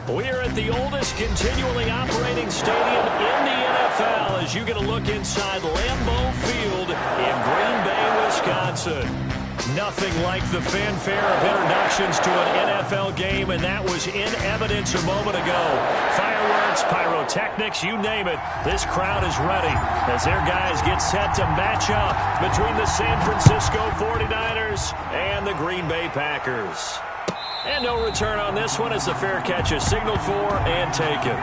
We're at the oldest continually operating stadium in the NFL as you get a look inside Lambeau Field in Green Bay, Wisconsin. Nothing like the fanfare of introductions to an NFL game, and that was in evidence a moment ago. Fireworks, pyrotechnics, you name it. This crowd is ready as their guys get set to match up between the San Francisco 49ers and the Green Bay Packers. And no return on this one as the fair catch is signaled for and taken.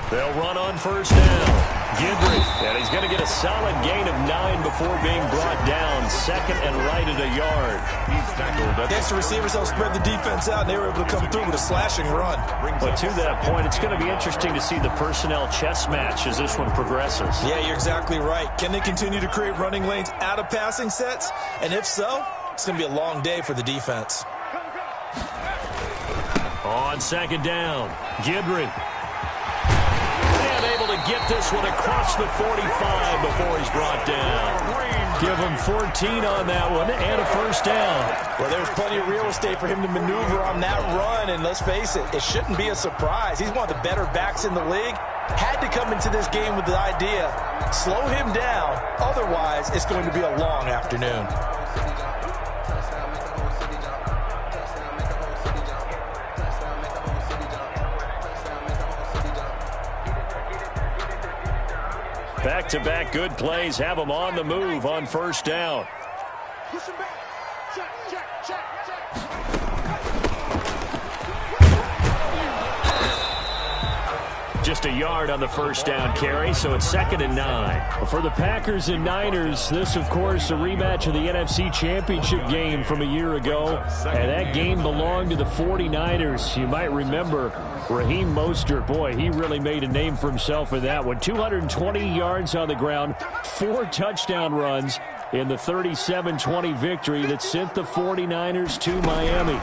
They'll run on first down. Gidry, and he's going to get a solid gain of 9 before being brought down. Second and right at a yard. He's tackled. Against the receivers, they'll spread the defense out, and they were able to come through with a slashing run. But to that point, it's going to be interesting to see the personnel chess match as this one progresses. Yeah, you're exactly right. Can they continue to create running lanes out of passing sets? And if so, it's going to be a long day for the defense. On second down, Gidry. Able to get this one across the 45 before he's brought down. Give him 14 on that one and a first down. Well, there's plenty of real estate for him to maneuver on that run, and let's face it, it shouldn't be a surprise. He's one of the better backs in the league. Had to come into this game with the idea, slow him down, otherwise it's going to be a long afternoon. Back-to-back good plays have them on the move on first down. Push him back. Check. Just a yard on the first down carry, so it's 2nd and 9. For the Packers and Niners, this, of course, a rematch of the NFC Championship game from a year ago. And that game belonged to the 49ers. You might remember Raheem Mostert. Boy, he really made a name for himself in that one. 220 yards on the ground, 4 touchdown runs in the 37-20 victory that sent the 49ers to Miami.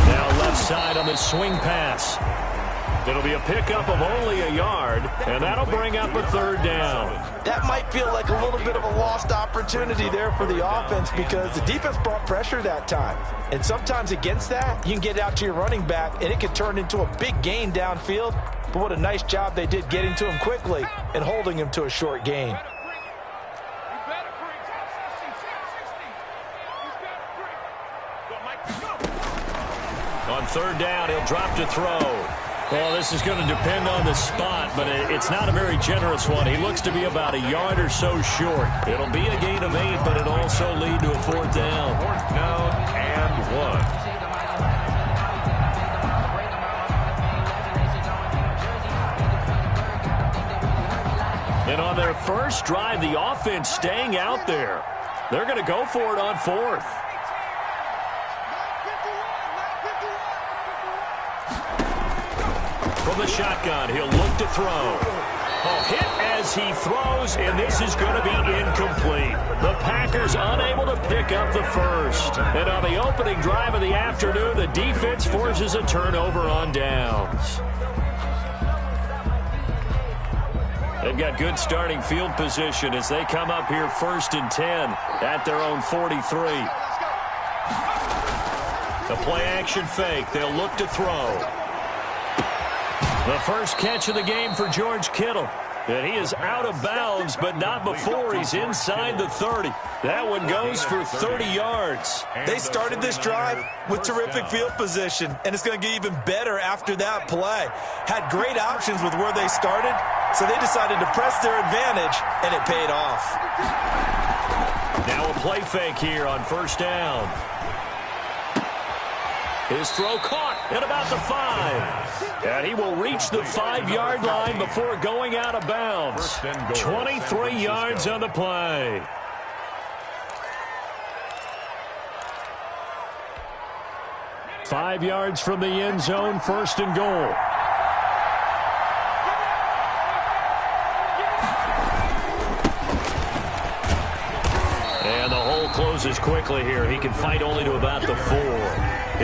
Now left side on the swing pass. It'll be a pickup of only a yard, and that'll bring up a 3rd down. That might feel like a little bit of a lost opportunity there for the offense because the defense brought pressure that time. And sometimes against that, you can get out to your running back, and it can turn into a big gain downfield. But what a nice job they did getting to him quickly and holding him to a short gain. On 3rd down, he'll drop to throw. Well, this is going to depend on the spot, but it's not a very generous one. He looks to be about a yard or so short. It'll be a gain of 8, but it'll also lead to a 4th down. 4th down and 1. And on their first drive, the offense staying out there. They're going to go for it on 4th. From the shotgun, he'll look to throw. A hit as he throws, and this is going to be incomplete. The Packers unable to pick up the first. And on the opening drive of the afternoon, the defense forces a turnover on downs. They've got good starting field position as they come up here 1st and 10 at their own 43. The play-action fake. They'll look to throw. The first catch of the game for George Kittle. And he is out of bounds, but not before he's inside the 30. That one goes for 30 yards. They started this drive with terrific field position, and it's going to get even better after that play. Had great options with where they started, so they decided to press their advantage, and it paid off. Now a play fake here on first down. His throw caught at about the 5. And he will reach the 5-yard line before going out of bounds. 23 yards on the play. 5 yards from the end zone, 1st and goal. And the hole closes quickly here. He can fight only to about the 4.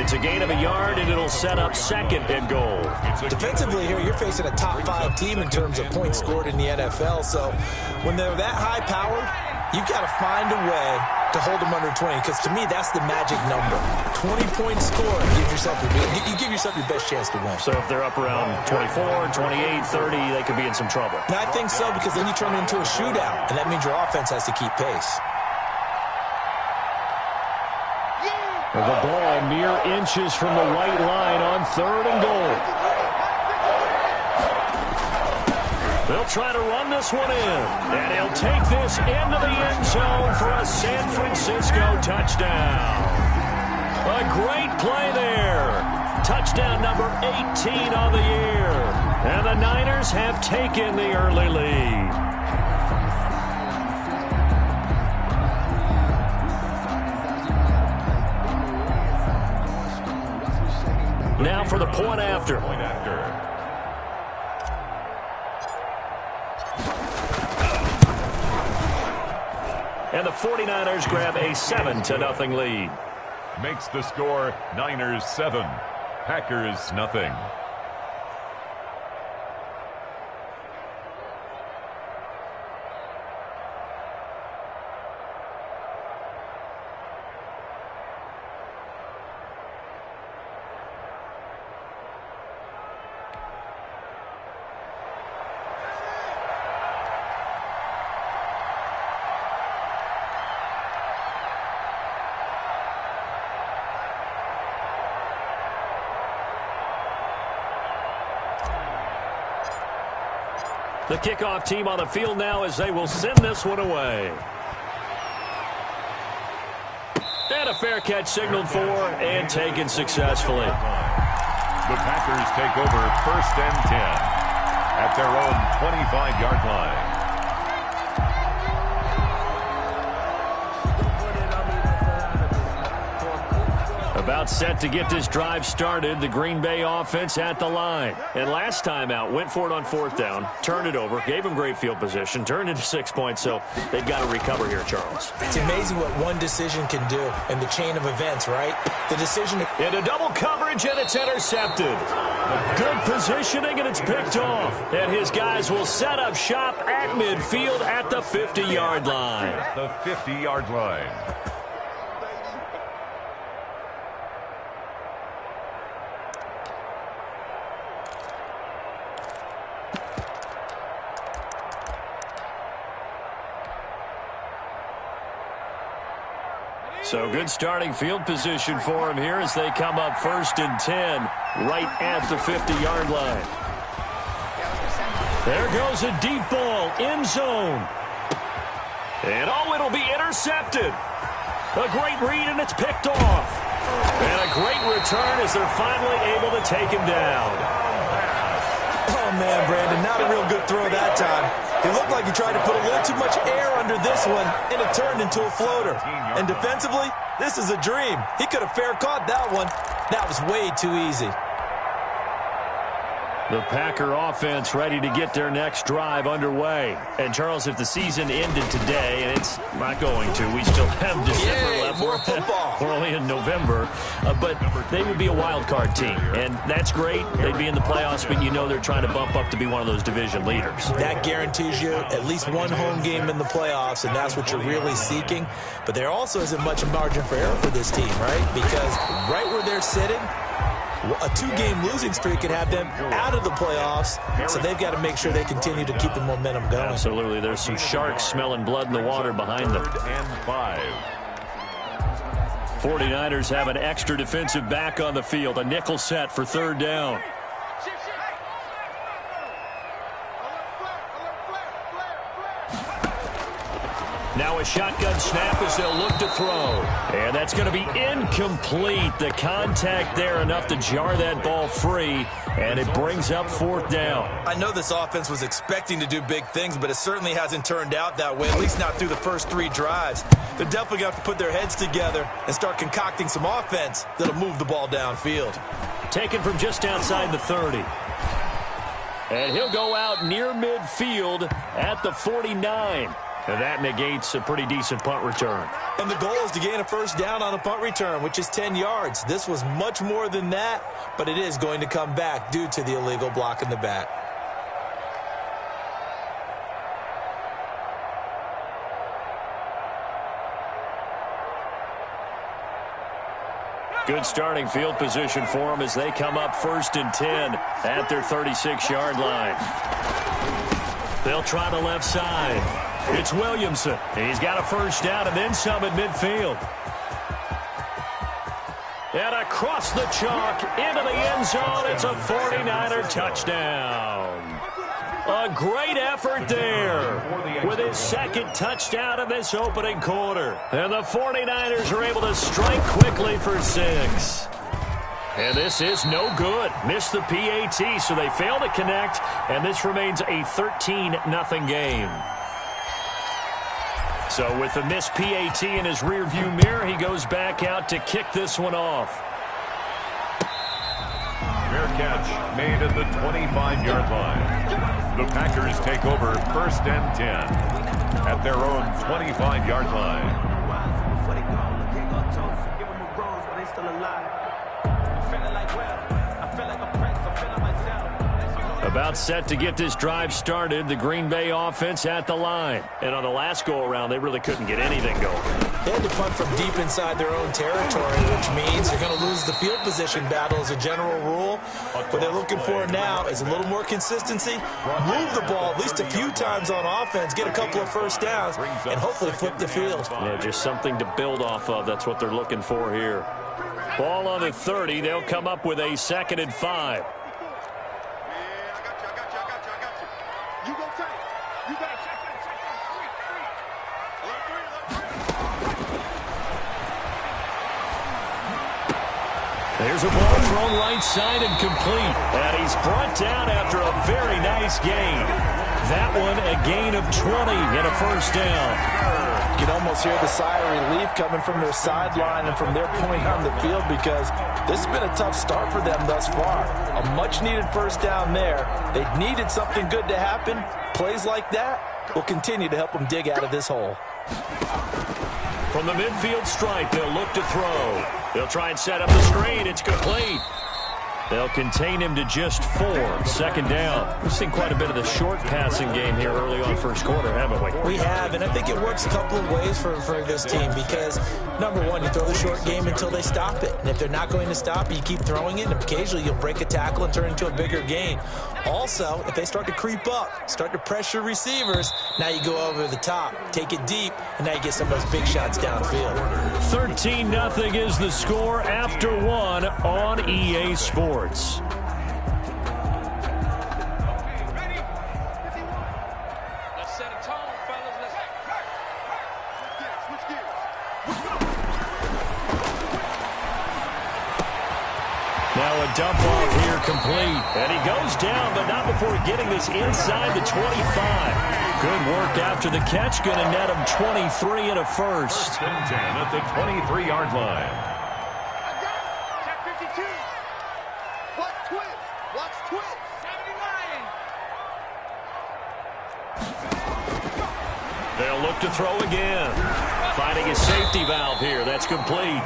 It's a gain of a yard, and it'll set up 2nd and goal. Defensively here, you're facing a top 5 team in terms of points scored in the NFL. So when they're that high powered, you've got to find a way to hold them under 20, because to me, that's the magic number. 20-point score, you give yourself your best chance to win. So if they're up around 24, 28, 30, they could be in some trouble. And I think so, because then you turn it into a shootout, and that means your offense has to keep pace. The ball mere inches from the white line on 3rd and goal. They'll try to run this one in, and he'll take this into the end zone for a San Francisco touchdown. A great play there. Touchdown number 18 on the year. And the Niners have taken the early lead. Now for the point after. And the 49ers grab a 7-0 lead. Makes the score Niners 7, Packers nothing. The kickoff team on the field now as they will send this one away. And a fair catch signaled for and taken successfully. The Packers take over 1st and 10 at their own 25-yard line. About set to get this drive started. The Green Bay offense at the line. And last time out, went for it on 4th down, turned it over, gave them great field position, turned into 6 points, so they've got to recover here, Charles. It's amazing what one decision can do in the chain of events, right? The decision into double coverage, and it's intercepted. Good positioning, and it's picked off. And his guys will set up shop at midfield at the 50-yard line. The 50-yard line. So good starting field position for him here as they come up 1st and 10 right at the 50-yard line. There goes a deep ball, end zone. And it'll be intercepted. A great read, and it's picked off. And a great return as they're finally able to take him down. Oh, man, Brandon, not a real good throw that time. It looked like he tried to put a little too much air under this one, and it turned into a floater. And defensively, this is a dream. He could have fair caught that one. That was way too easy. The Packer offense ready to get their next drive underway. And, Charles, if the season ended today, and it's not going to, we still have December left. More football. We're only in November. But they would be a wild card team. And that's great. They'd be in the playoffs, but you know they're trying to bump up to be one of those division leaders. That guarantees you at least one home game in the playoffs, and that's what you're really seeking. But there also isn't much margin for error for this team, right? Because right where they're sitting, a 2-game losing streak could have them out of the playoffs, so they've got to make sure they continue to keep the momentum going. Absolutely. There's some sharks smelling blood in the water behind them. 3rd and 5. 49ers have an extra defensive back on the field, a nickel set for 3rd down. Now a shotgun snap as they'll look to throw. And that's going to be incomplete. The contact there enough to jar that ball free, and it brings up 4th down. I know this offense was expecting to do big things, but it certainly hasn't turned out that way, at least not through the first 3 drives. They're definitely going to have to put their heads together and start concocting some offense that'll move the ball downfield. Taken from just outside the 30. And he'll go out near midfield at the 49. And that negates a pretty decent punt return. And the goal is to gain a first down on a punt return, which is 10 yards. This was much more than that, but it is going to come back due to the illegal block in the back. Good starting field position for them as they come up 1st and 10 at their 36-yard line. They'll try the left side. It's Williamson. He's got a first down and then some at midfield. And across the chalk into the end zone. It's a 49er touchdown. A great effort there with his 2nd touchdown in this opening quarter. And the 49ers are able to strike quickly for 6. And this is no good. Missed the PAT, so they fail to connect, and this remains a 13-0 game. So with the missed PAT in his rearview mirror, he goes back out to kick this one off. Fair catch made at the 25-yard line. The Packers take over 1st and 10 at their own 25-yard line. About set to get this drive started, the Green Bay offense at the line. And on the last go-around, they really couldn't get anything going. They had to punt from deep inside their own territory, which means they're going to lose the field position battle as a general rule. What they're looking for now is a little more consistency, move the ball at least a few times on offense, get a couple of first downs, and hopefully flip the field. Yeah, just something to build off of. That's what they're looking for here. Ball on the 30. They'll come up with a 2nd and 5. There's a ball thrown right side and complete. And he's brought down after a very nice gain. That one a gain of 20 and a first down. You can almost hear the sigh of relief coming from their sideline and from their point on the field because this has been a tough start for them thus far. A much-needed first down there. They needed something good to happen. Plays like that will continue to help them dig out of this hole. From the midfield stripe, they'll look to throw. They'll try and set up the screen. It's complete. They'll contain him to just 4. 2nd down. We've seen quite a bit of the short passing game here early on first quarter, haven't we? We have, and I think it works a couple of ways for this team because, number one, you throw the short game until they stop it. And if they're not going to stop it, you keep throwing it, and occasionally you'll break a tackle and turn into a bigger gain. Also, if they start to creep up, start to pressure receivers, now you go over the top, take it deep, and now you get some of those big shots downfield. 13-0 is the score after 1 on EA Sports. Let's set a tone, fellas. Let's switch gears. Now a dump off here complete. And he goes down, but not before getting this inside the 25. Good work after the catch. Going to net him 23 and a first. 1st and 10 at the 23-yard line. They'll look to throw again. Finding a safety valve here. That's complete.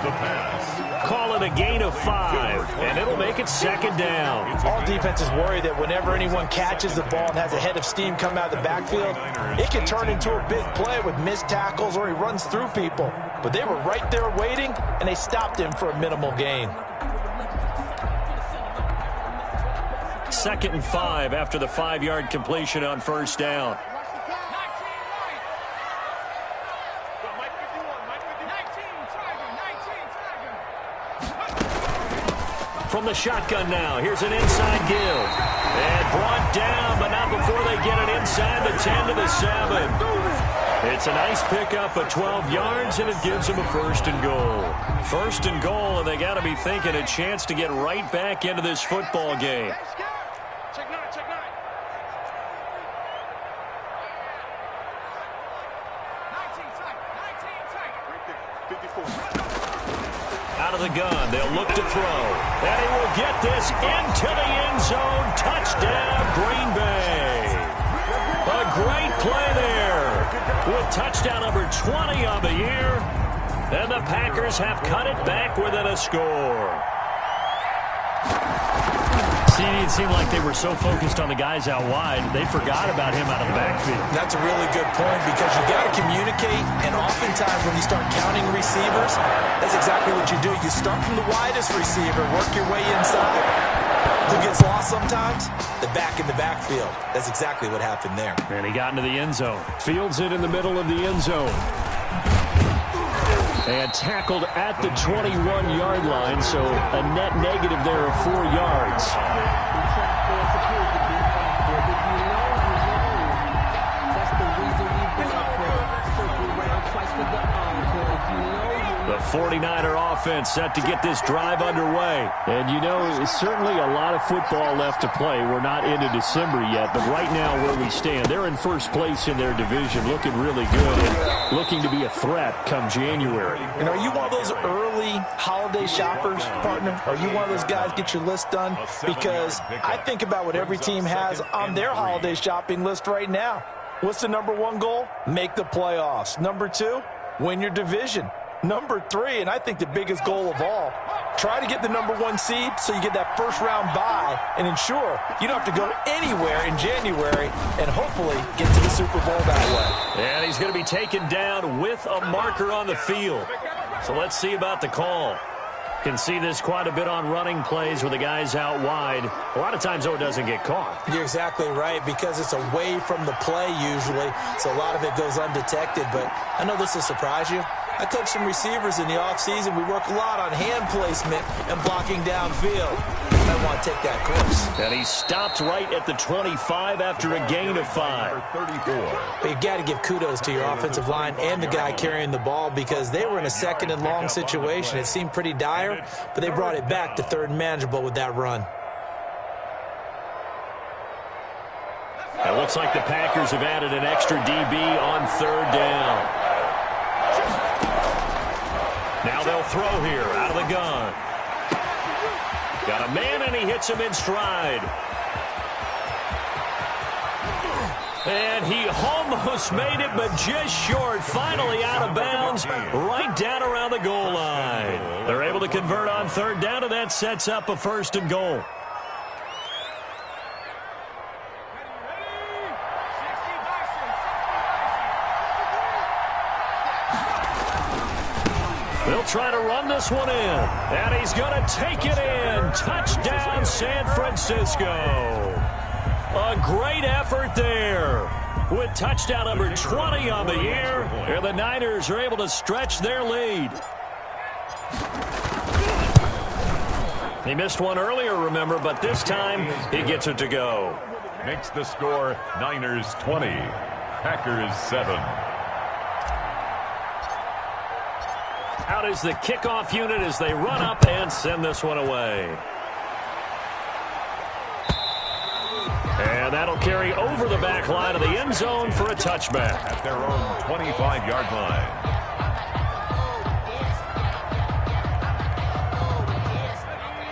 The pass. Call it a gain of 5, and it'll make it 2nd down. All defenses worry that whenever anyone catches the ball and has a head of steam come out of the backfield, it can turn into a big play with missed tackles or he runs through people. But they were right there waiting, and they stopped him for a minimal gain. 2nd and 5 after the 5-yard completion on first down. From the shotgun now, here's an inside give. And brought down, but not before they get it inside the 10 to the 7. It's a nice pickup of 12 yards, and it gives them a 1st and goal. 1st and goal, and they got to be thinking a chance to get right back into this football game. Out of the gun, they'll look to throw. And he will get this into the end zone. Touchdown, Green Bay. A great play there with touchdown number 20 on the year. And the Packers have cut it back within a score. See, it seemed like they were so focused on the guys out wide, they forgot about him out of the backfield. That's a really good point because you got to communicate, and oftentimes when you start counting receivers, that's exactly what you do. You start from the widest receiver, work your way inside. Who gets lost sometimes? The back in the backfield. That's exactly what happened there. And he got into the end zone. Fields it in the middle of the end zone. And tackled at the 21-yard line, so a net negative there of 4 yards. The 49er offense set to get this drive underway. And, you know, there's certainly a lot of football left to play. We're not into December yet, but right now where we stand, they're in first place in their division, looking really good and looking to be a threat come January. And are you one of those early holiday shoppers, partner? Are you one of those guys get your list done? Because I think about what every team has on their holiday shopping list right now. What's the number 1 goal? Make the playoffs. Number 2, win your division. Number 3, and I think the biggest goal of all, try to get the number 1 seed so you get that first-round bye and ensure you don't have to go anywhere in January and hopefully get to the Super Bowl that way. And he's going to be taken down with a marker on the field. So let's see about the call. Can see this quite a bit on running plays with the guys out wide. A lot of times, though, it doesn't get caught. You're exactly right because it's away from the play usually, so a lot of it goes undetected. But I know this will surprise you. I coach some receivers in the offseason. We work a lot on hand placement and blocking downfield. I want to take that course. And he stopped right at the 25 after a gain of 5. But you got to give kudos to your offensive line and the guy carrying the ball because they were in a 2nd and long situation. It seemed pretty dire, but they brought it back to 3rd and manageable with that run. It looks like the Packers have added an extra DB on 3rd down. Now they'll throw here out of the gun. Got a man, and he hits him in stride. And he almost made it, but just short. Finally out of bounds, right down around the goal line. They're able to convert on 3rd down, and that sets up a 1st and goal. They'll try to run this one in, and he's going to take it in. Touchdown, San Francisco. A great effort there with touchdown number 20 on the year, and the Niners are able to stretch their lead. He missed one earlier, remember, but this time he gets it to go. Makes the score Niners 20, Packers 7. Out is the kickoff unit as they run up and send this one away. And that'll carry over the back line of the end zone for a touchback. At their own 25-yard line.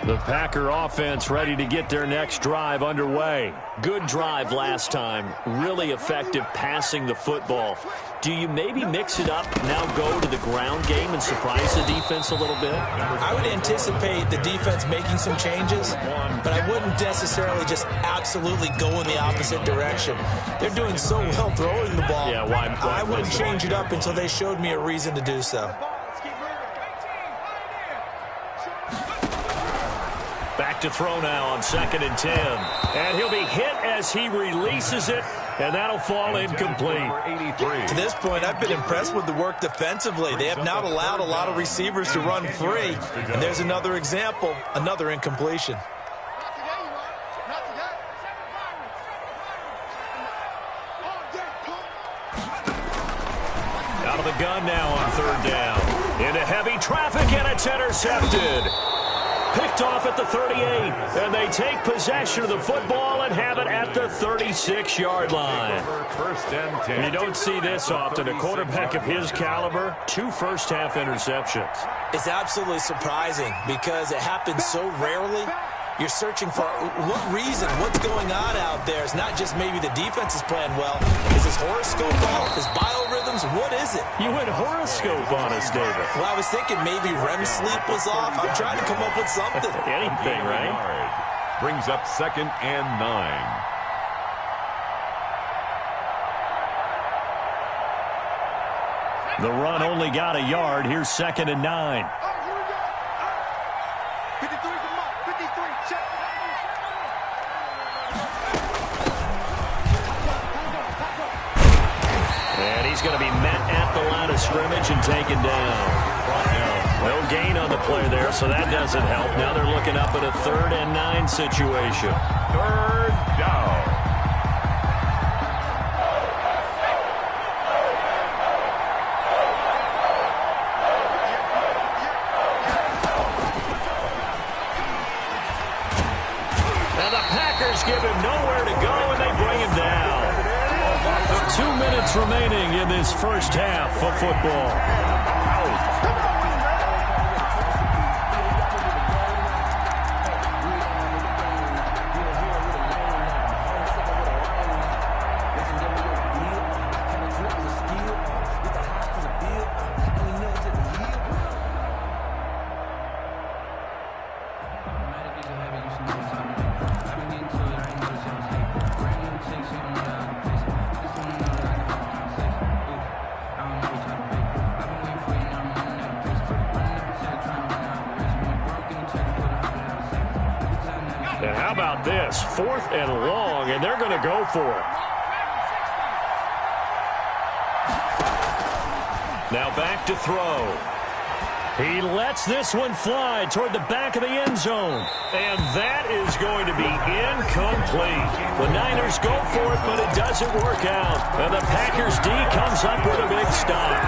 The Packer offense ready to get their next drive underway. Good drive last time. Really effective passing the football. Do you maybe mix it up, now go to the ground game and surprise the defense a little bit? I would anticipate the defense making some changes, but I wouldn't necessarily just absolutely go in the opposite direction. They're doing so well throwing the ball. Yeah, why I wouldn't change it up until they showed me a reason to do so. Back to throw now on 2nd and 10. And he'll be hit as he releases it, and that'll fall incomplete. To this point, I've been impressed with the work defensively. They have not allowed a lot of receivers to run free. And there's another example, another incompletion. of the gun now on third down. Into heavy traffic, and it's intercepted. Picked off at the 38, and they take possession of the football and have it at the 36-yard line. First and 10. You don't see this often. A quarterback of his caliber, 2 first-half interceptions. It's absolutely surprising because it happens so rarely. You're searching for what reason, what's going on out there. It's not just maybe the defense is playing well. Is his horoscope off? His biorhythms? What is it? You went horoscope on us, David. Well, I was thinking maybe REM sleep was off. I'm trying to come up with something. Anything, right? Brings up 2nd and 9. The run only got a yard. Here's 2nd and 9. And he's going to be met at the line of scrimmage and taken down. No gain on the play there, so that doesn't help. Now they're looking up at a 3rd and 9 situation. 3rd down. And the Packers give him nowhere to go, and they bring him down. 2 minutes remaining in this first half of football. And how about this? 4th and long, and they're going to go for it. Now back to throw. He lets this one fly toward the back of the end zone. And that is going to be incomplete. The Niners go for it, but it doesn't work out. And the Packers D comes up with a big stop.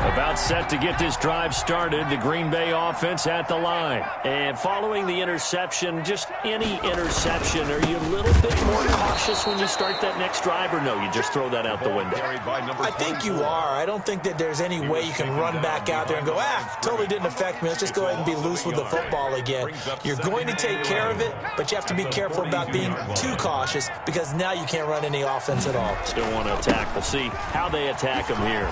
About set to get this drive started, the Green Bay offense at the line. And following the interception, just any interception, are you a little bit more cautious when you start that next drive, or no, you just throw that out the window? I think you are. I don't think that there's any way you can run back out there and go, totally didn't affect me. Let's just go ahead and be loose with the football again. You're going to take care of it, but you have to be careful about being too cautious because now you can't run any offense at all. Still want to attack. We'll see how they attack them here.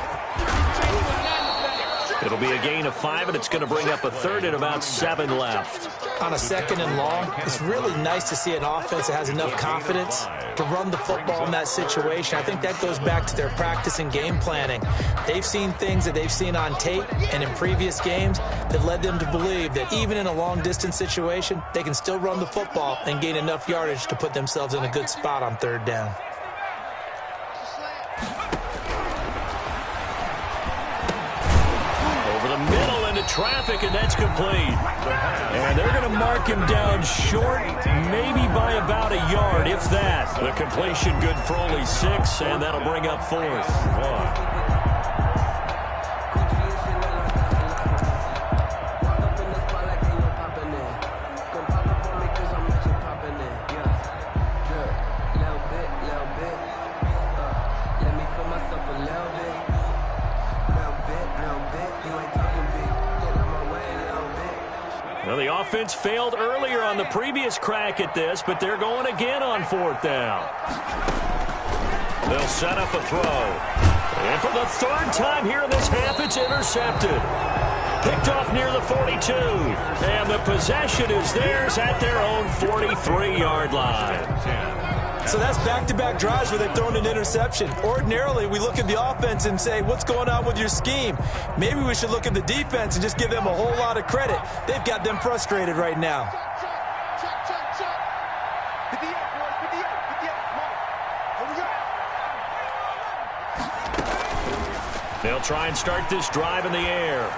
It'll be a gain of 5, and it's going to bring up a 3rd and about 7 left. On a 2nd and long, it's really nice to see an offense that has enough confidence to run the football in that situation. I think that goes back to their practice and game planning. They've seen things that they've seen on tape and in previous games that led them to believe that even in a long-distance situation, they can still run the football and gain enough yardage to put themselves in a good spot on 3rd down. Middle into traffic, and that's complete. And they're going to mark him down short, maybe by about a yard, if that. The completion good for only 6, and that'll bring up 4th. Well, the offense failed earlier on the previous crack at this, but they're going again on 4th down. They'll set up a throw. And for the 3rd time here in this half, it's intercepted. Picked off near the 42. And the possession is theirs at their own 43-yard line. So that's back-to-back drives where they've thrown an interception. Ordinarily, we look at the offense and say, what's going on with your scheme? Maybe we should look at the defense and just give them a whole lot of credit. They've got them frustrated right now. They'll try and start this drive in the air.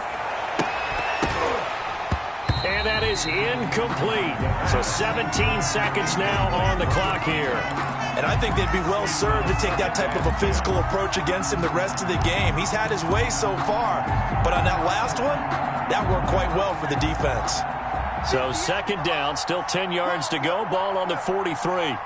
And that is incomplete. So 17 seconds now on the clock here. And I think they'd be well served to take that type of a physical approach against him the rest of the game. He's had his way so far, but on that last one, that worked quite well for the defense. So second down, still 10 yards to go. Ball on the 43.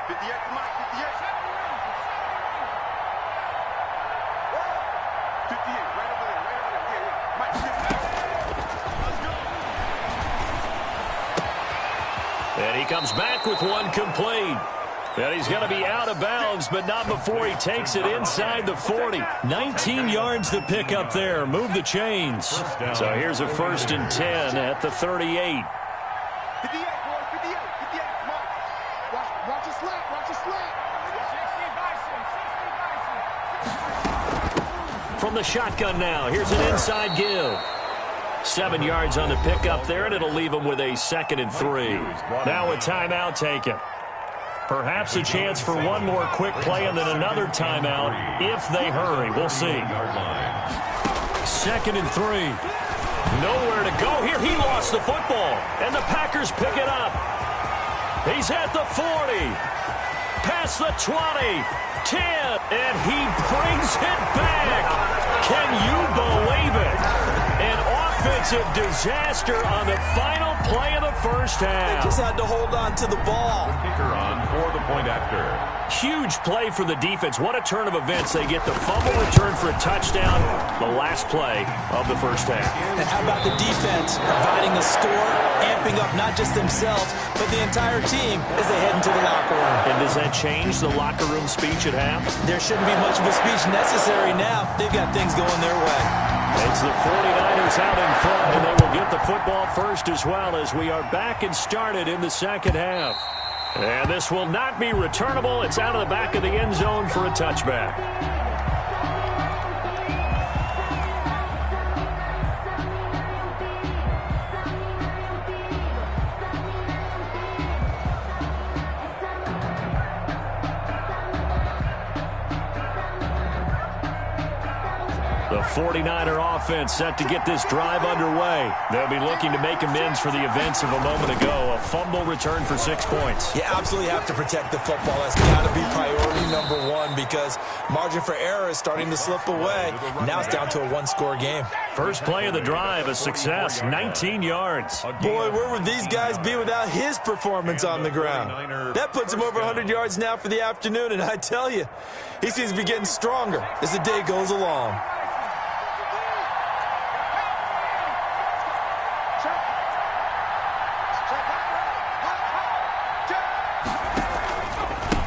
And he comes back with one complete. And he's going to be out of bounds, but not before he takes it inside the 40. 19 yards to pick up there. Move the chains. So here's a 1st and 10 at the 38. From the shotgun now, here's an inside give. 7 yards on the pickup there, and it'll leave him with a 2nd and 3. Now a timeout taken. Perhaps a chance for one more quick play and then another timeout if they hurry. We'll see. 2nd and 3. Nowhere to go here. He lost the football, and the Packers pick it up. He's at the 40. Past the 20. 10. And he brings it back. Can you believe it? An offensive disaster on the final play of the first half. They just had to hold on to the ball. Kicker on for the point after. Huge play for the defense. What a turn of events. They get the fumble return for a touchdown. The last play of the first half. And how about the defense providing the score, amping up not just themselves, but the entire team as they head into the locker room. And does that change the locker room speech at half? There shouldn't be much of a speech necessary now. They've got things going their way. It's the 49ers out in front, and they will get the football first as well as we are back and started in the second half. And this will not be returnable. It's out of the back of the end zone for a touchback. The 49er offense set to get this drive underway. They'll be looking to make amends for the events of a moment ago. A fumble return for 6 points. You absolutely have to protect the football. That's got to be priority number one because margin for error is starting to slip away. Now it's down to a one-score game. First play of the drive, a success, 19 yards. Boy, where would these guys be without his performance on the ground? That puts him over 100 yards now for the afternoon, and I tell you, he seems to be getting stronger as the day goes along.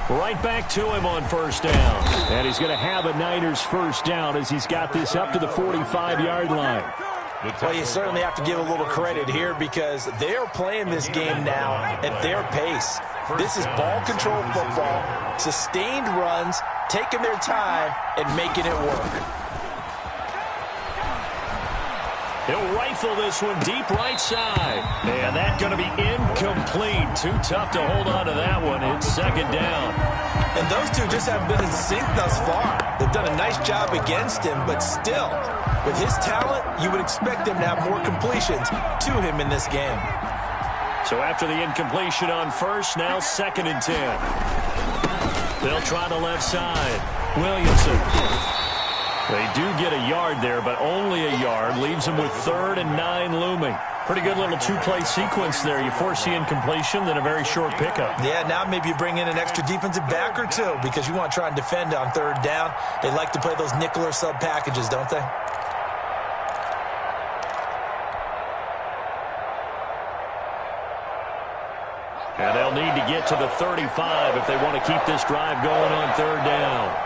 Right back to him on first down. And he's going to have a Niners first down as he's got this up to the 45-yard line. Well, you certainly have to give a little credit here because they are playing this game now at their pace. This is ball control football, sustained runs, taking their time, and making it work. He'll rifle this one deep right side. And that's going to be incomplete. Too tough to hold on to that one. It's second down. And those two just haven't been in sync thus far. They've done a nice job against him, but still, with his talent, you would expect them to have more completions to him in this game. So after the incompletion on first, now 2nd and 10. They'll try the left side. Williamson. They do get a yard there, but only a yard. Leaves them with 3rd and 9 looming. Pretty good little two-play sequence there. You force the incompletion, then a very short pickup. Yeah, now maybe you bring in an extra defensive back or two because you want to try and defend on 3rd down. They like to play those nickel or sub packages, don't they? And they'll need to get to the 35 if they want to keep this drive going on 3rd down.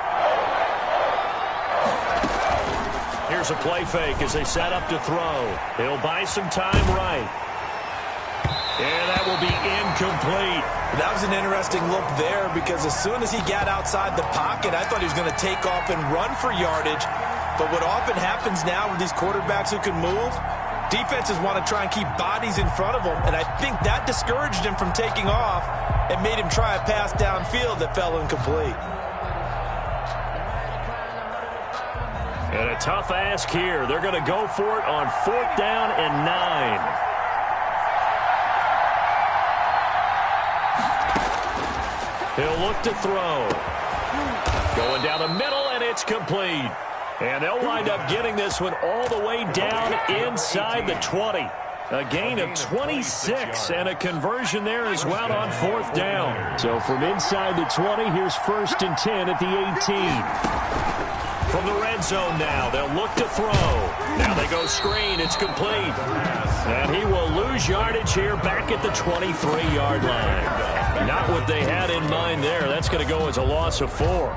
Here's a play fake as they set up to throw. He'll buy some time right. And that will be incomplete. That was an interesting look there because as soon as he got outside the pocket, I thought he was going to take off and run for yardage. But what often happens now with these quarterbacks who can move, defenses want to try and keep bodies in front of them, and I think that discouraged him from taking off and made him try a pass downfield that fell incomplete. And a tough ask here. They're going to go for it on 4th down and 9. He'll look to throw. Going down the middle, and it's complete. And they'll wind up getting this one all the way down inside the 20. A gain of 26 and a conversion there as well on 4th down. So from inside the 20, here's 1st and 10 at the 18. From the red zone now, they'll look to throw. Now they go screen. It's complete. And he will lose yardage here back at the 23-yard line. Not what they had in mind there. That's going to go as a loss of 4.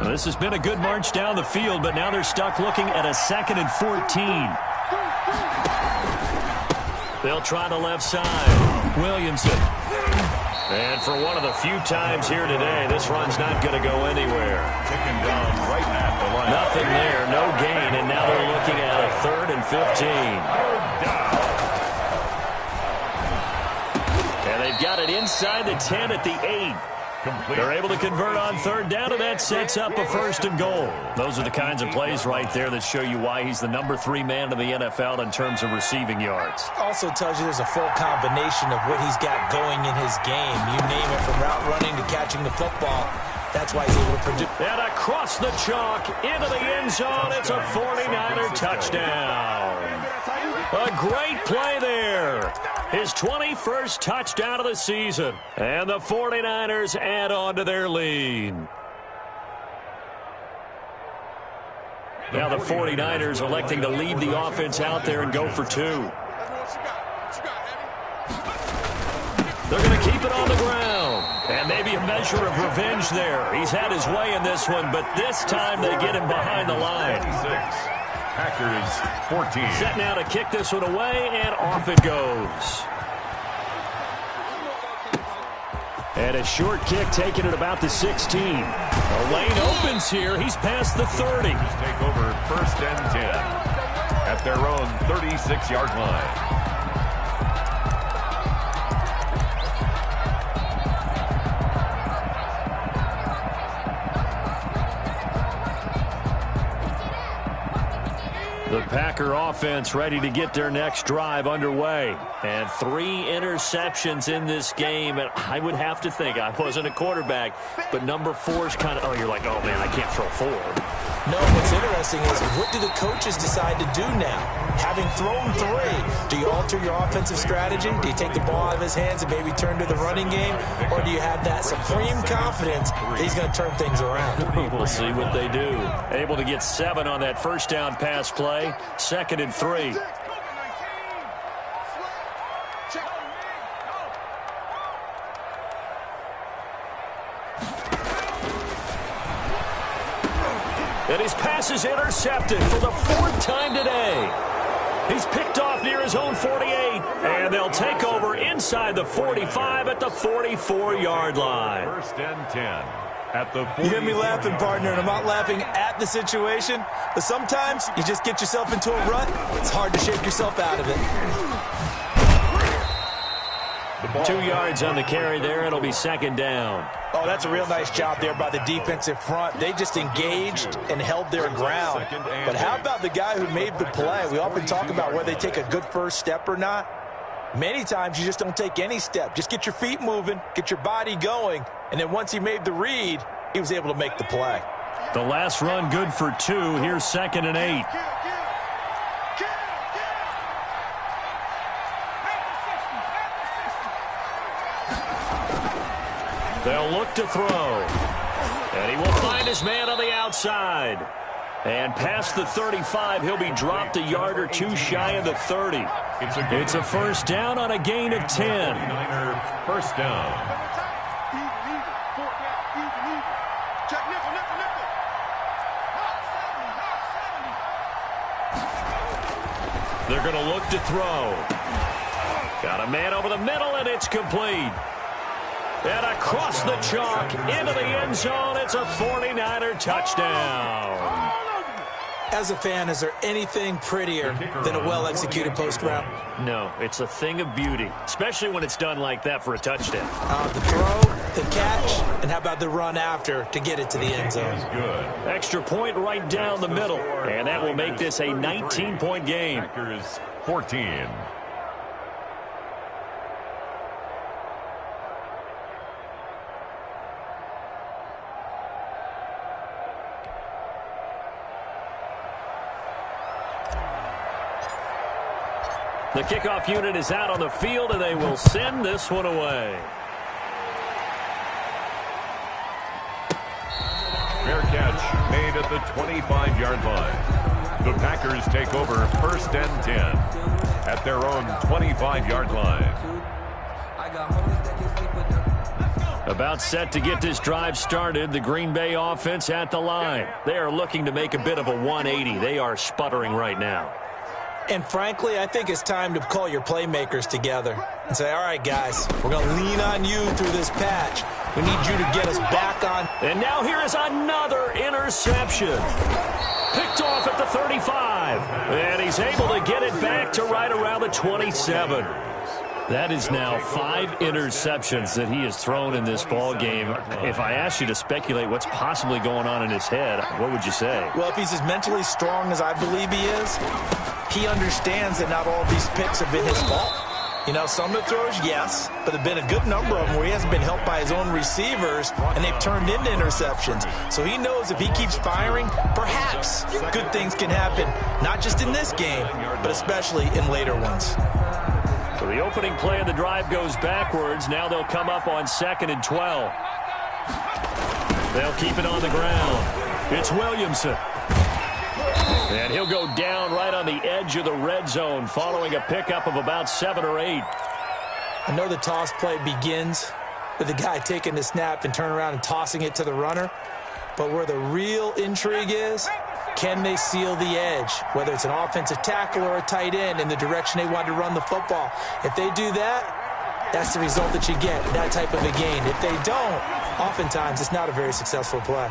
This has been a good march down the field, but now they're stuck looking at a 2nd and 14. They'll try the left side. Williamson. And for one of the few times here today, this run's not going to go anywhere. Taken down right at the line. Nothing there, no gain, and now they're looking at a 3rd and 15. And they've got it inside the 10 at the 8. They're able to convert on 3rd down, and that sets up a 1st and goal. Those are the kinds of plays right there that show you why he's the number 3 man in the NFL in terms of receiving yards. Also tells you there's a full combination of what he's got going in his game. You name it, from route running to catching the football. That's why he's able to produce. And across the chalk into the end zone, it's a 49er touchdown. A great play there. His 21st touchdown of the season. And the 49ers add on to their lead. Now the 49ers electing to leave the offense out there and go for 2. They're going to keep it on the ground. And maybe a measure of revenge there. He's had his way in this one, but this time they get him behind the line. Packers 14. Set now to kick this one away, and off it goes. And a short kick taken at about the 16. A lane opens here. He's past the 30. Take over 1st and 10 at their own 36-yard line. The Packer offense ready to get their next drive underway. And 3 interceptions in this game. And I would have to think, I wasn't a quarterback, but number 4's kind of, you're like, oh, man, I can't throw 4. No, what's interesting is, what do the coaches decide to do now? Having thrown 3, do you alter your offensive strategy? Do you take the ball out of his hands and maybe turn to the running game? Or do you have that supreme confidence that he's going to turn things around? We'll see what they do. Able to get 7 on that 1st down pass play. 2nd and 3. And his pass is intercepted for the 4th time today. He's picked off near his own 48. And they'll take over inside the 45 at the 44-yard line. 1st and 10 at the 40. You hear me laughing, partner, and I'm not laughing at the situation. But sometimes you just get yourself into a rut. It's hard to shake yourself out of it. 2 yards on the carry there. It'll be 2nd down. Oh, that's a real nice job there by the defensive front. They just engaged and held their ground. But how about the guy who made the play? We often talk about whether they take a good first step or not. Many times you just don't take any step. Just get your feet moving, get your body going, and then once he made the read, he was able to make the play. The last run good for 2. Here's 2nd and 8. They'll look to throw. And he will find his man on the outside. And past the 35, he'll be dropped a yard or 2 shy of the 30. It's a 1st down on a gain of 10. 1st down. They're going to look to throw. Got a man over the middle, and it's complete. And across the chalk into the end zone, it's a 49er touchdown. As a fan, is there anything prettier than a well-executed post route? No, it's a thing of beauty, especially when it's done like that for a touchdown. The throw, the catch, and how about the run after to get it to the end zone? Extra point right down the middle, and that will make this a 19-point game. Packers 14. The kickoff unit is out on the field, and they will send this one away. Fair catch made at the 25-yard line. The Packers take over 1st and 10 at their own 25-yard line. About set to get this drive started, the Green Bay offense at the line. They are looking to make a bit of a 180. They are sputtering right now. And frankly, I think it's time to call your playmakers together and say, all right, guys, we're going to lean on you through this patch. We need you to get us back on. And now here is another interception. Picked off at the 35. And he's able to get it back to right around the 27. That is now 5 interceptions that he has thrown in this ball game. If I asked you to speculate what's possibly going on in his head, what would you say? Well, if he's as mentally strong as I believe he is, he understands that not all of these picks have been his fault. You know, some of the throws, yes, but there have been a good number of them where he hasn't been helped by his own receivers, and they've turned into interceptions. So he knows if he keeps firing, perhaps good things can happen, not just in this game, but especially in later ones. So the opening play of the drive goes backwards. Now they'll come up on 2nd and 12. They'll keep it on the ground. It's Williamson. And he'll go down right on the edge of the red zone following a pickup of about 7 or 8. I know the toss play begins with the guy taking the snap and turning around and tossing it to the runner. But where the real intrigue is, can they seal the edge, whether it's an offensive tackle or a tight end, in the direction they want to run the football? If they do that, that's the result that you get, that type of a gain. If they don't, oftentimes it's not a very successful play.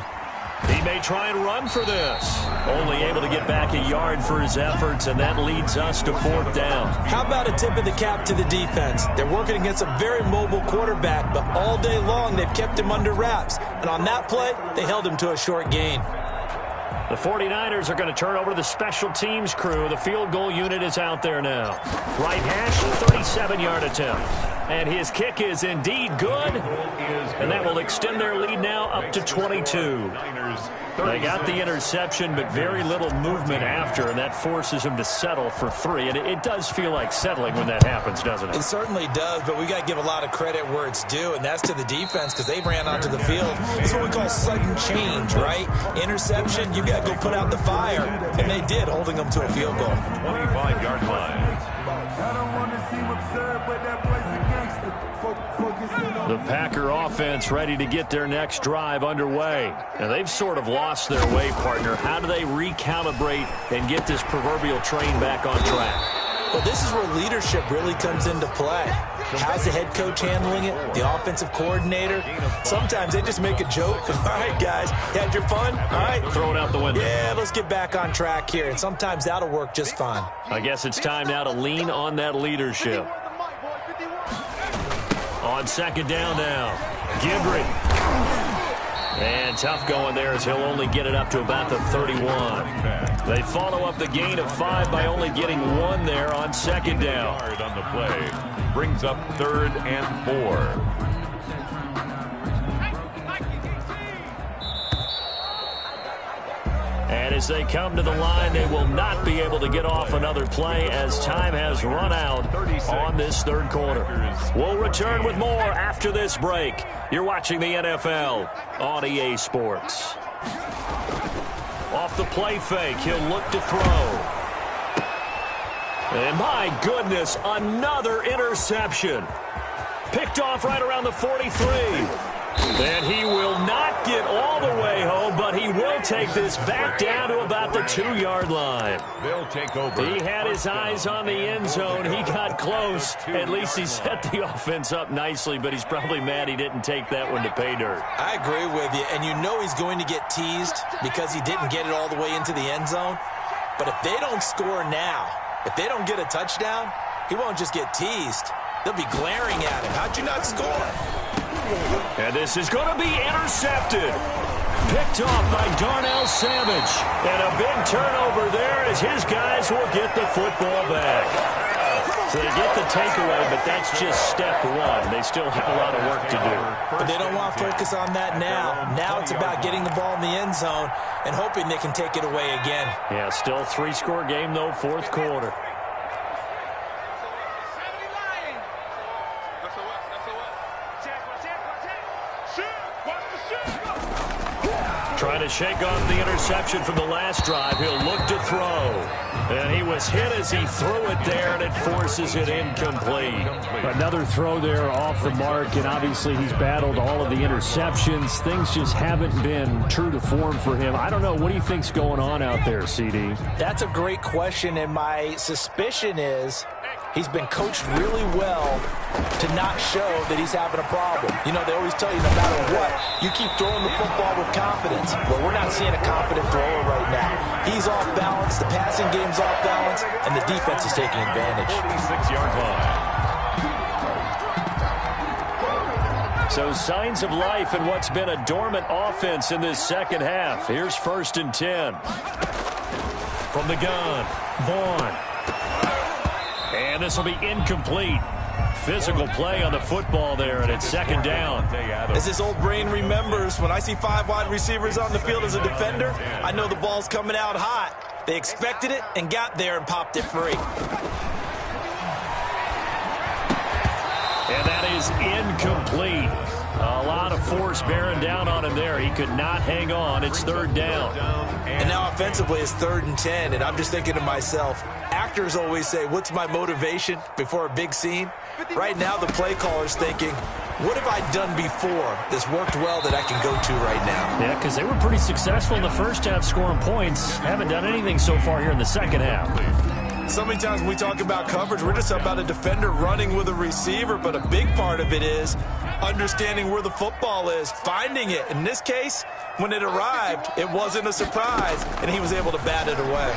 He may try and run for this. Only able to get back a yard for his efforts, and that leads us to 4th down. How about a tip of the cap to the defense? They're working against a very mobile quarterback, but all day long they've kept him under wraps. And on that play, they held him to a short gain. The 49ers are going to turn over to the special teams crew. The field goal unit is out there now. Right hash, 37-yard attempt. And his kick is indeed good. And that will extend their lead now up to 22. They got the interception, but very little movement after, and that forces him to settle for 3. And it does feel like settling when that happens, doesn't it? It certainly does, but we got to give a lot of credit where it's due, and that's to the defense because they ran onto the field. It's what we call sudden change, right? Interception, you got to go put out the fire, and they did, holding them to a field goal. 25-yard line. I don't want to seem absurd, but that place is gangster. The Packer offense ready to get their next drive underway. Now, they've sort of lost their way, partner. How do they recalibrate and get this proverbial train back on track? Well, this is where leadership really comes into play. How's the head coach handling it? The offensive coordinator? Sometimes they just make a joke. All right, guys, you had your fun? All right. Throw it out the window. Yeah, let's get back on track here. And sometimes that'll work just fine. I guess it's time now to lean on that leadership. On 2nd down now, Gibran. And tough going there as he'll only get it up to about the 31. They follow up the gain of 5 by only getting 1 there on 2nd down. On the play brings up 3rd and 4. And as they come to the line, they will not be able to get off another play as time has run out on this 3rd quarter. We'll return with more after this break. You're watching the NFL on EA Sports. Off the play fake, he'll look to throw. And my goodness, another interception. Picked off right around the 43. And he will not get all the way home, but he will take this back down to about the 2-yard line. They'll take over. He had his eyes on the end zone. He got close. At least he set the offense up nicely, but he's probably mad he didn't take that one to pay dirt. I agree with you, and you know he's going to get teased because he didn't get it all the way into the end zone. But if they don't score now, if they don't get a touchdown, he won't just get teased. They'll be glaring at him. How'd you not score? And this is going to be intercepted. Picked off by Darnell Savage. And a big turnover there as his guys will get the football back. So they get the takeaway, but that's just step one. They still have a lot of work to do. But they don't want to focus on that now. Now it's about getting the ball in the end zone and hoping they can take it away again. Yeah, still 3-score game, though, fourth quarter. Trying to shake off the interception from the last drive. He'll look to throw. And he was hit as he threw it there, and it forces it incomplete. Another throw there off the mark, and obviously he's battled all of the interceptions. Things just haven't been true to form for him. I don't know. What do you think's going on out there, CD? That's a great question, and my suspicion is he's been coached really well to not show that he's having a problem. You know, they always tell you no matter what, you keep throwing the football with confidence. Well, we're not seeing a confident thrower right now. He's off balance, the passing game's off balance, and the defense is taking advantage. 46-yard line. So signs of life in what's been a dormant offense in this second half. Here's 1st and 10. From the gun, Vaughn. And this will be incomplete. Physical play on the football there, and it's 2nd down. As this old brain remembers, when I see 5 wide receivers on the field as a defender, I know the ball's coming out hot. They expected it and got there and popped it free. And that is incomplete. A lot of force bearing down on him there. He could not hang on. It's 3rd down. And now offensively it's 3rd and 10, and I'm just thinking to myself, actors always say, what's my motivation before a big scene? Right now the play caller's thinking, what have I done before that's worked well that I can go to right now? Yeah, because they were pretty successful in the first half scoring points. Haven't done anything so far here in the second half. So many times when we talk about coverage, we're just about a defender running with a receiver, but a big part of it is understanding where the football is, finding it. In this case, when it arrived, it wasn't a surprise, and he was able to bat it away.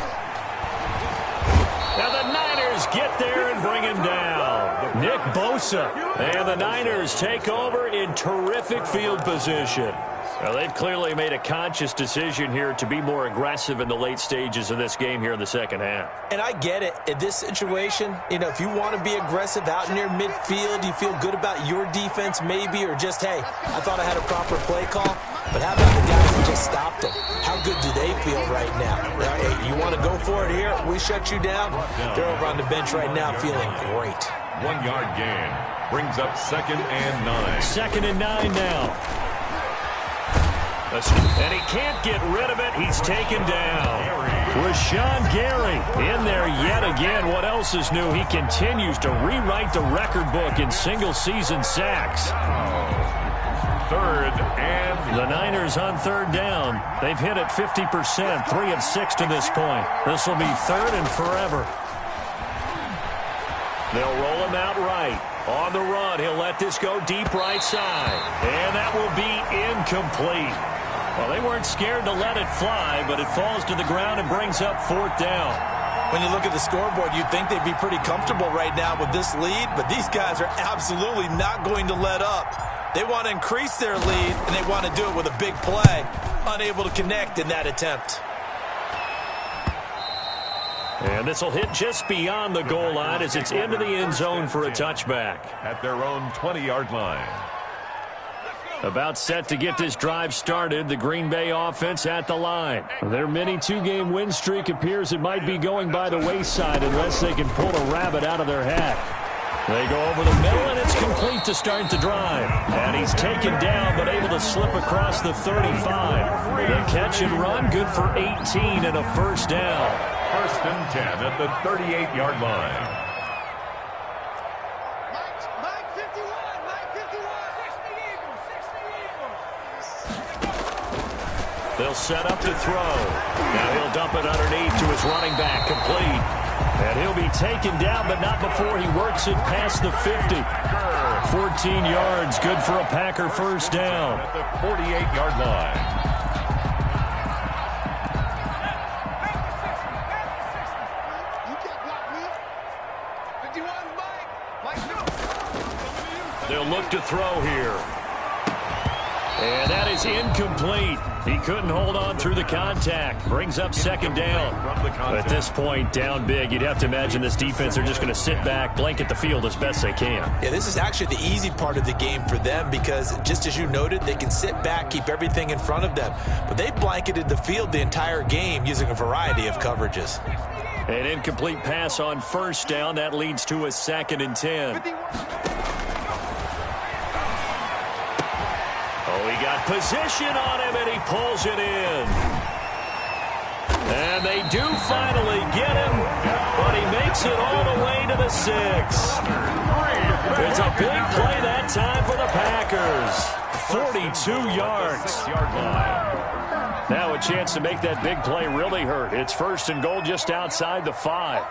Now the Niners get there and bring him down. Nick Bosa. And the Niners take over in terrific field position. Well, they've clearly made a conscious decision here to be more aggressive in the late stages of this game here in the second half. And I get it. In this situation, you know, if you want to be aggressive out near midfield, you feel good about your defense maybe, or just, hey, I thought I had a proper play call. But how about the guys who just stopped them? How good do they feel right now? Hey, you want to go for it here? We shut you down? They're over on the bench right now feeling great. 1-yard gain brings up 2nd and 9. 2nd and 9 now. And he can't get rid of it. He's taken down. Rashawn Gary in there yet again. What else is new? He continues to rewrite the record book in single-season sacks. 3rd and... The Niners on 3rd down. They've hit it 50%, 3 of 6 to this point. This will be 3rd and forever. They'll roll him out right. On the run, he'll let this go deep right side. And that will be incomplete. Well, they weren't scared to let it fly, but it falls to the ground and brings up 4th down. When you look at the scoreboard, you'd think they'd be pretty comfortable right now with this lead, but these guys are absolutely not going to let up. They want to increase their lead, and they want to do it with a big play. Unable to connect in that attempt. And this will hit just beyond the goal line as it's into the end zone for a touchback. At their own 20-yard line. About set to get this drive started, the Green Bay offense at the line. Their mini 2-game win streak appears it might be going by the wayside unless they can pull a rabbit out of their hat. They go over the middle, and it's complete to start the drive. And he's taken down, but able to slip across the 35. The catch and run, good for 18 and a 1st down. 1st and 10 at the 38-yard line. They'll set up to throw. Now he'll dump it underneath to his running back, complete. And he'll be taken down, but not before he works it past the 50. 14 yards, good for a Packer 1st down. At the 48-yard line. They'll look to throw here. And that is incomplete. He couldn't hold on through the contact. Brings up second down. At this point, down big, you'd have to imagine this defense are just going to sit back, blanket the field as best they can. Yeah, this is actually the easy part of the game for them because, just as you noted, they can sit back, keep everything in front of them. But they blanketed the field the entire game using a variety of coverages. An incomplete pass on first down. That leads to a 2nd and 10. Oh, he got position on him, and he pulls it in. And they do finally get him, but he makes it all the way to the 6. It's a big play that time for the Packers. 42 yards. Now a chance to make that big play really hurt. It's 1st and goal just outside the 5.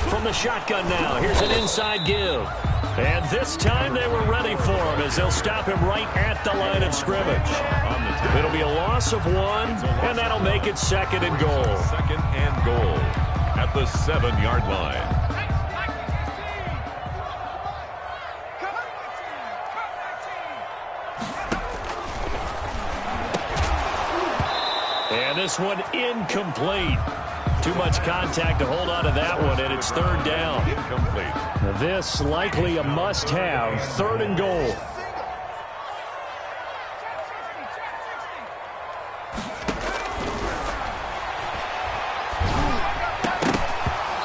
From the shotgun now, here's an inside give. And this time they were ready for him as they'll stop him right at the line of scrimmage. It'll be a loss of 1, and that'll make it 2nd and goal. 2nd and goal at the 7-yard line. And this one incomplete. Too much contact to hold on to that one, and it's 3rd down. Incomplete. This likely a must-have, 3rd and goal.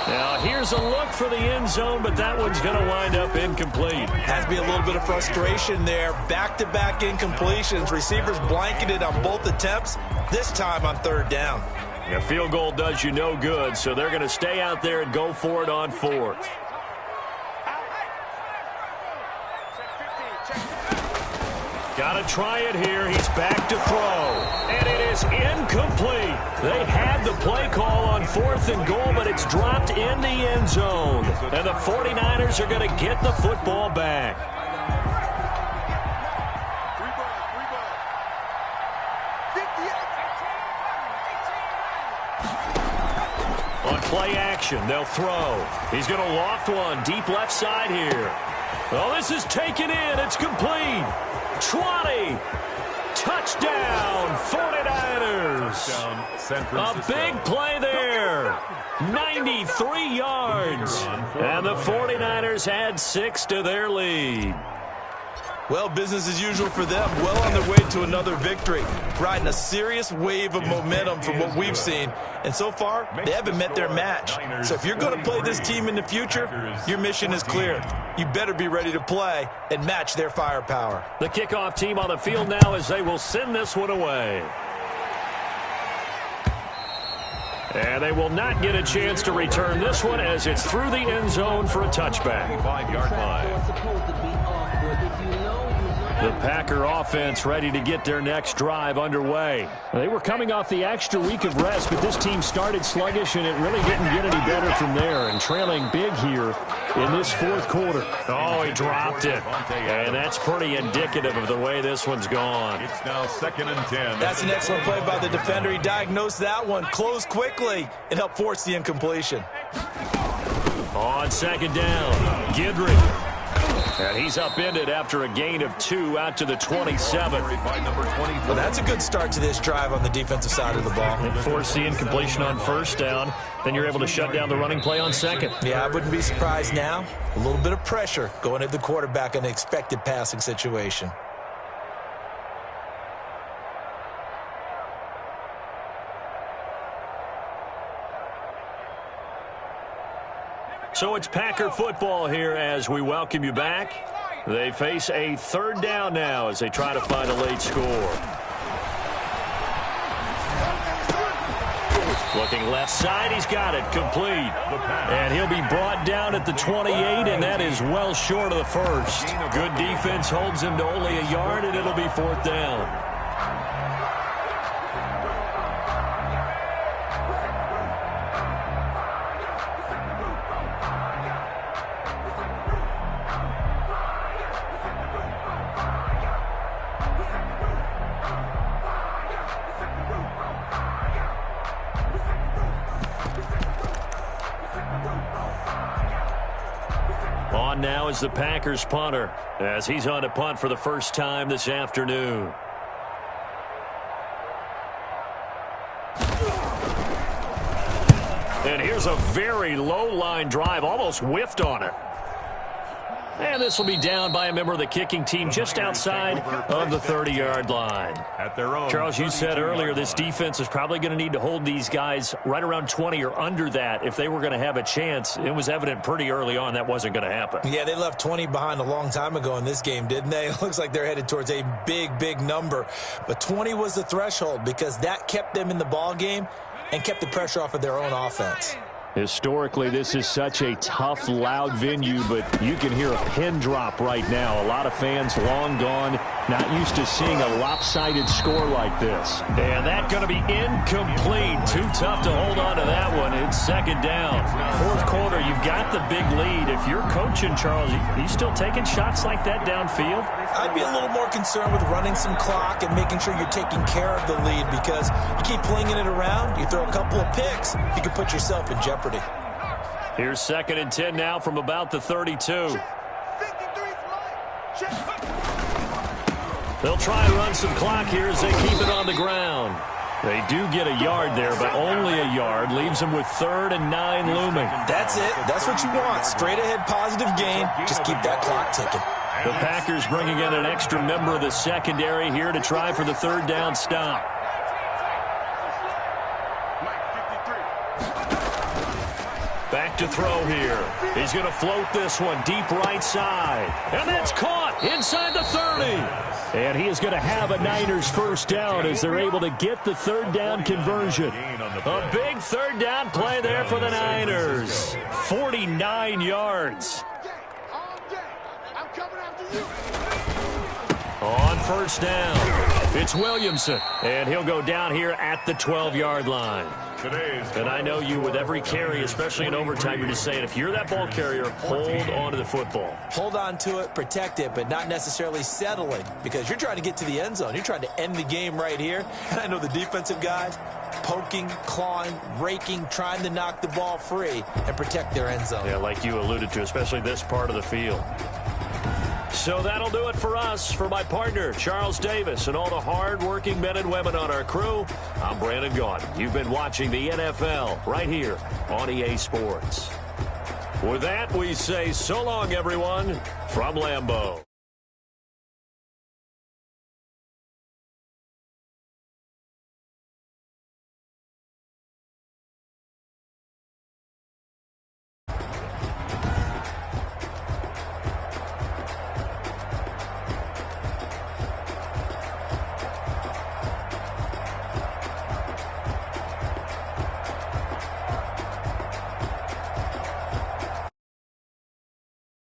Now here's a look for the end zone, but that one's going to wind up incomplete. Has to be a little bit of frustration there. Back-to-back incompletions. Receivers blanketed on both attempts, this time on 3rd down. A field goal does you no good, so they're going to stay out there and go for it on 4th. Got to try it here. He's back to throw. And it is incomplete. They had the play call on 4th and goal, but it's dropped in the end zone. And the 49ers are going to get the football back. Play action. They'll throw. He's going to loft one deep left side here. Oh, this is taken in. It's complete. 20. Touchdown, 49ers. A big play there. 93 yards. And the 49ers had 6 to their lead. Well, business as usual for them. Well on their way to another victory. Riding a serious wave of momentum from what we've seen. And so far, they haven't met their match. So if you're going to play this team in the future, your mission is clear. You better be ready to play and match their firepower. The kickoff team on the field now as they will send this one away. And they will not get a chance to return this one as it's through the end zone for a touchback. 5-yard line. The Packer offense ready to get their next drive underway. They were coming off the extra week of rest, but this team started sluggish, and it really didn't get any better from there. And trailing big here in this 4th quarter. Oh, he dropped it. And that's pretty indicative of the way this one's gone. It's now 2nd and 10. That's an excellent play by the defender. He diagnosed that one, closed quickly, and helped force the incompletion. On 2nd down, Guidry. And he's upended after a gain of 2 out to the 27. Well, that's a good start to this drive on the defensive side of the ball. Force the incompletion on 1st down. Then you're able to shut down the running play on 2nd. Yeah, I wouldn't be surprised now. A little bit of pressure going at the quarterback in an expected passing situation. So it's Packer football here as we welcome you back. They face a 3rd down now as they try to find a late score. Looking left side, he's got it, complete. And he'll be brought down at the 28, and that is well short of the 1st. Good defense holds him to only a yard, and it'll be 4th down. On now is the Packers punter as he's on to punt for the first time this afternoon. And here's a very low line drive, almost whiffed on it. And this will be down by a member of the kicking team just outside of the 30-yard line. At their own Charles, you said earlier this defense is probably going to need to hold these guys right around 20 or under that if they were going to have a chance. It was evident pretty early on that wasn't going to happen. Yeah, they left 20 behind a long time ago in this game, didn't they? It looks like they're headed towards a big, big number. But 20 was the threshold because that kept them in the ball game and kept the pressure off of their own offense. Historically, this is such a tough, loud venue, but you can hear a pin drop right now. A lot of fans long gone, not used to seeing a lopsided score like this. And that's going to be incomplete. Too tough to hold on to that one. It's second down. Fourth quarter, you've got the big lead. If you're coaching, Charles, you still taking shots like that downfield? I'd be a little more concerned with running some clock and making sure you're taking care of the lead because you keep flinging it around, you throw a couple of picks, you can put yourself in jeopardy. Here's 2nd and 10 now from about the 32. They'll try and run some clock here as they keep it on the ground. They do get a yard there, but only a yard. Leaves them with 3rd and 9 looming. That's it. That's what you want. Straight ahead positive gain. Just keep that clock ticking. The Packers bringing in an extra member of the secondary here to try for the 3rd down stop. Back to throw here. He's going to float this one deep right side. And that's caught inside the 30. And he is going to have a Niners first down as they're able to get the 3rd down conversion. A big 3rd down play there for the Niners. 49 yards. On first down, it's Williamson, and he'll go down here at the 12-yard line. And I know you, with every carry, especially in overtime, you're just saying, if you're that ball carrier, hold on to the football. Hold on to it, protect it, but not necessarily settling because you're trying to get to the end zone. You're trying to end the game right here. And I know the defensive guys poking, clawing, raking, trying to knock the ball free and protect their end zone. Yeah, like you alluded to, especially this part of the field. So that'll do it for us. For my partner, Charles Davis, and all the hard-working men and women on our crew, I'm Brandon Gaudin. You've been watching the NFL right here on EA Sports. With that, we say so long, everyone, from Lambeau.